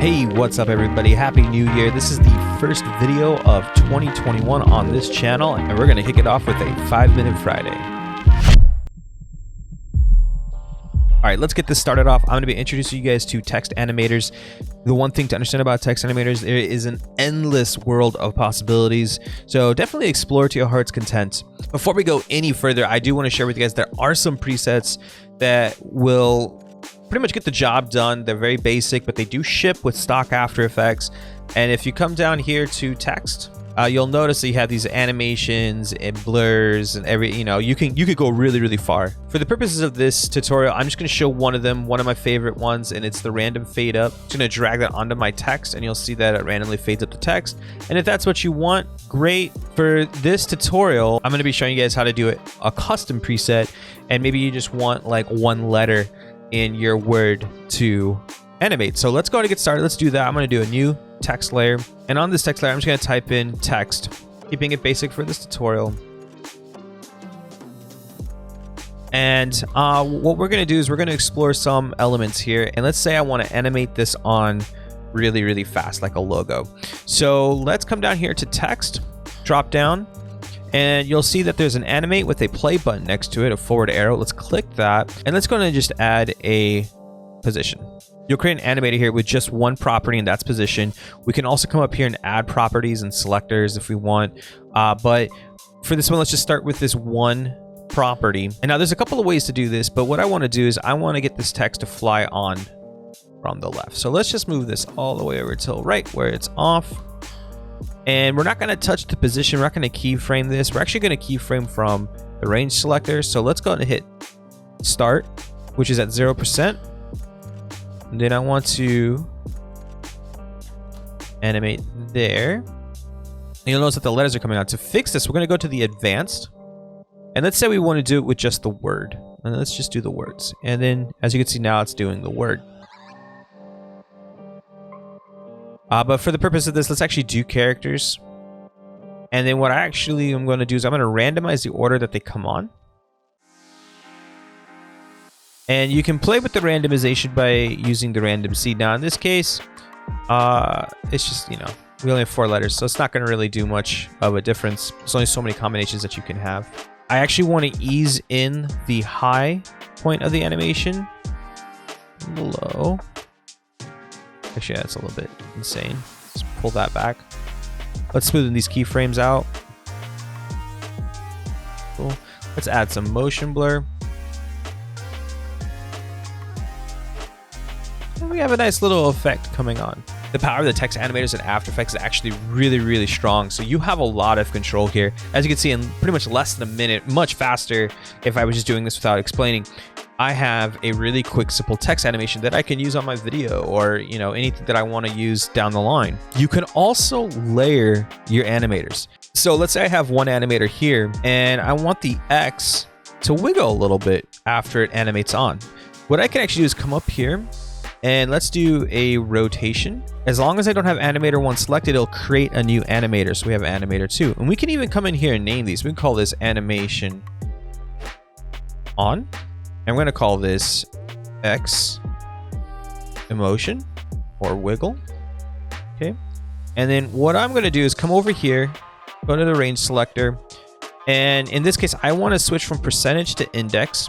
Hey, what's up everybody? Happy New Year. This is the first video of 2021 on this channel, and we're going to kick it off with a 5-Minute Friday. Alright, let's get this started off. I'm going to be introducing you guys to text animators. The one thing to understand about text animators, there is an endless world of possibilities, so definitely explore to your heart's content. Before we go any further, I do want to share with you guys there are some presets that will pretty much get the job done. They're very basic, but they do ship with stock After Effects. And if you come down here to text, you'll notice that you have these animations and blurs and you could go really far. For the purposes of this tutorial, I'm just going to show one of them, one of my favorite ones, and it's the random fade up. I'm just going to drag that onto my text, and you'll see that it randomly fades up the text. And if that's what you want, great. For this tutorial, I'm going to be showing you guys how to do a custom preset, and maybe you just want like one letter in your word to animate. So let's go ahead and get started. Let's do that. I'm going to do a new text layer, and on this text layer I'm just going to type in text, keeping it basic for this tutorial. And what we're going to do is we're going to explore some elements here, and let's say I want to animate this on really fast, like a logo. So let's come down here to text, drop down, and you'll see that there's an animate with a play button next to it, a forward arrow. Let's click that, and let's go ahead and just add a position. You'll create an animator here with just one property, and that's position. We can also come up here and add properties and selectors if we want. But for this one, let's just start with this one property. And now there's a couple of ways to do this, but what I want to do is I want to get this text to fly on from the left. So let's just move this all the way over till right where it's off. And we're not going to touch the position. We're not going to keyframe this. We're actually going to keyframe from the range selector. So let's go ahead and hit start, which is at 0%. And then I want to animate there. And you'll notice that the letters are coming out. To fix this, we're going to go to the advanced. And let's say we want to do it with just the word. And let's just do the words. And then, as you can see now, it's doing the word. But for the purpose of this, let's actually do characters. And then what I actually am going to do is I'm going to randomize the order that they come on. And you can play with the randomization by using the random seed. Now in this case, it's just, we only have 4 letters, so it's not going to really do much of a difference. There's only so many combinations that you can have. I actually want to ease in the high point of the animation. Low. Actually, that's a little bit insane. Let's pull that back. Let's smoothen these keyframes out. Cool. Let's add some motion blur. And we have a nice little effect coming on. The power of the text animators in After Effects is actually really strong, so you have a lot of control here. As you can see, in pretty much less than a minute, much faster if I was just doing this without explaining, I have a really quick, simple text animation that I can use on my video or, anything that I want to use down the line. You can also layer your animators. So let's say I have one animator here and I want the X to wiggle a little bit after it animates on. What I can actually do is come up here and let's do a rotation. As long as I don't have animator 1 selected, it'll create a new animator. So we have animator 2. And we can even come in here and name these. We can call this animation on. And we're going to call this X emotion or wiggle. Okay. And then what I'm going to do is come over here, go to the range selector. And in this case, I want to switch from percentage to index.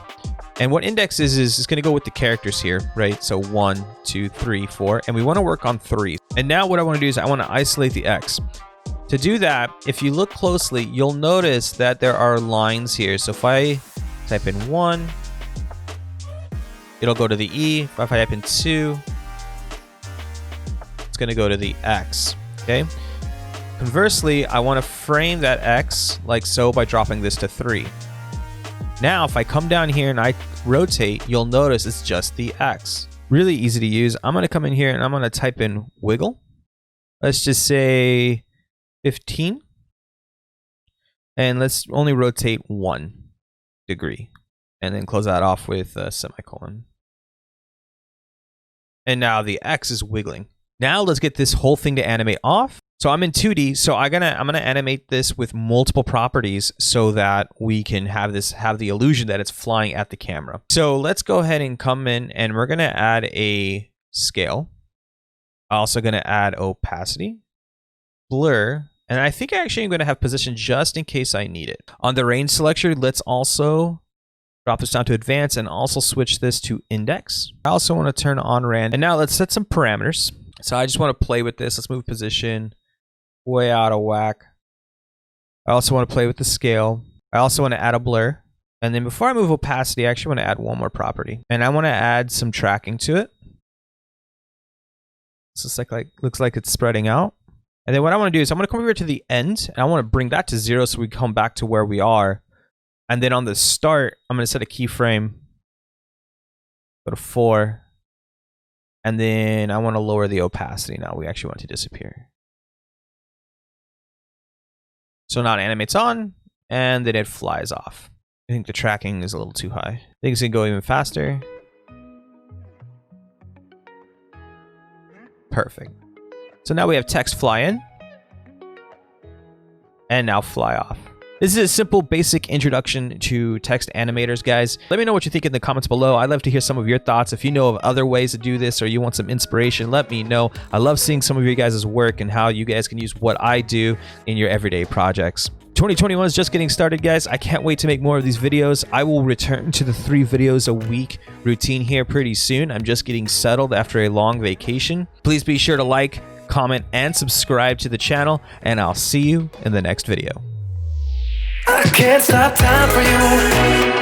And what index is going to go with the characters here, right? So 1, 2, 3, 4. And we want to work on 3. And now what I want to do is I want to isolate the X. To do that, if you look closely, you'll notice that there are lines here. So if I type in 1, it'll go to the E. If I type in 2, it's going to go to the X. Okay. Conversely, I want to frame that X like so by dropping this to 3. Now, if I come down here and I rotate, you'll notice it's just the X. Really easy to use. I'm going to come in here and I'm going to type in wiggle. Let's just say 15. And let's only rotate 1 degree. And then close that off with a semicolon. And now the X is wiggling. Now let's get this whole thing to animate off. So I'm in 2D, so I'm gonna animate this with multiple properties so that we can have the illusion that it's flying at the camera. So let's go ahead and come in and we're gonna add a scale. Also going to add opacity, blur, and I think actually I'm going to have position just in case I need it. On the range selector, let's also drop this down to advanced and also switch this to index. I also want to turn on random. And now let's set some parameters. So I just want to play with this. Let's move position way out of whack. I also want to play with the scale. I also want to add a blur. And then before I move opacity, I actually want to add one more property. And I want to add some tracking to it. This is looks like it's spreading out. And then what I want to do is I'm going to come over to the end and I want to bring that to 0 so we come back to where we are. And then on the start, I'm going to set a keyframe. Go to 4. And then I want to lower the opacity now. We actually want it to disappear. So now it animates on and then it flies off. I think the tracking is a little too high. I think it's going to go even faster. Perfect. So now we have text fly in and now fly off. This is a simple, basic introduction to text animators, guys. Let me know what you think in the comments below. I'd love to hear some of your thoughts. If you know of other ways to do this or you want some inspiration, let me know. I love seeing some of your guys' work and how you guys can use what I do in your everyday projects. 2021 is just getting started, guys. I can't wait to make more of these videos. I will return to the 3 videos a week routine here pretty soon. I'm just getting settled after a long vacation. Please be sure to like, comment, and subscribe to the channel, and I'll see you in the next video. I can't stop time for you.